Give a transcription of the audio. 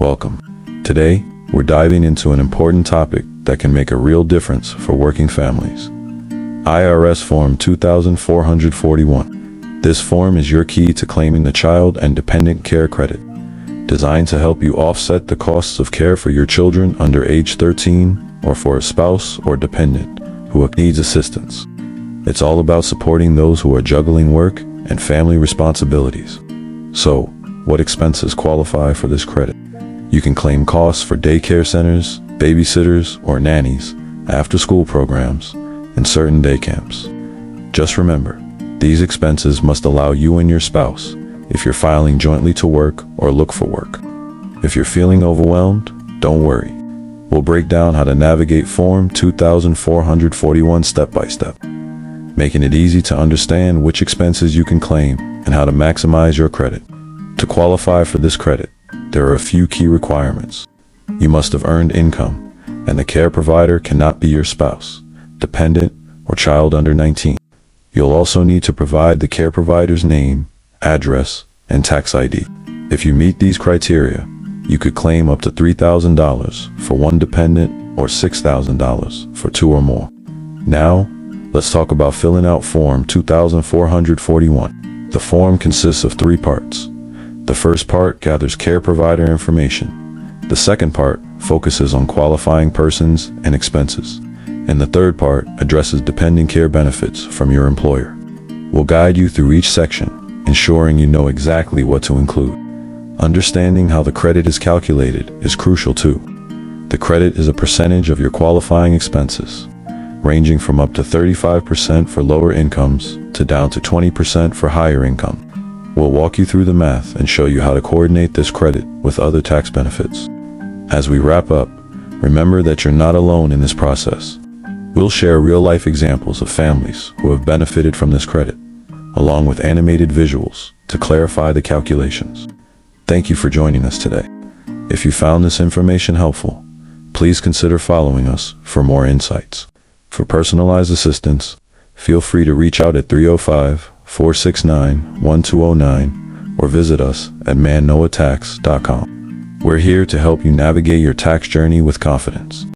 welcome. Today, we're diving into an important topic that can make a real difference for working families. IRS Form 2441. This form is your key to claiming the Child and Dependent Care Credit, designed to help you offset the costs of care for your children under age 13 or for a spouse or dependent who needs assistance. It's all about supporting those who are juggling work and family responsibilities. So, what expenses qualify for this credit? You can claim costs for daycare centers, babysitters, or nannies, after-school programs, and certain day camps. Just remember, these expenses must allow you and your spouse if you're filing jointly to work or look for work. If you're feeling overwhelmed, don't worry. We'll break down how to navigate Form 2441 step by step, making it easy to understand which expenses you can claim and how to maximize your credit. To qualify for this credit, there are a few key requirements. You must have earned income, and the care provider cannot be your spouse, dependent, or child under 19. You'll also need to provide the care provider's name, address, and tax ID. If you meet these criteria, you could claim up to $3,000 for one dependent or $6,000 for two or more. Now, let's talk about filling out Form 2441. The form consists of three parts. The first part gathers care provider information. The second part focuses on qualifying persons and expenses. And the third part addresses dependent care benefits from your employer. We'll guide you through each section, ensuring you know exactly what to include. Understanding how the credit is calculated is crucial too. The credit is a percentage of your qualifying expenses, ranging from up to 35% for lower incomes to down to 20% for higher income. We'll walk you through the math and show you how to coordinate this credit with other tax benefits. As we wrap up, remember that you're not alone in this process. We'll share real-life examples of families who have benefited from this credit, along with animated visuals to clarify the calculations. Thank you for joining us today. If you found this information helpful, please consider following us for more insights. For personalized assistance, feel free to reach out at 305-469-1209 or visit us at mannoetax.com. We're here to help you navigate your tax journey with confidence.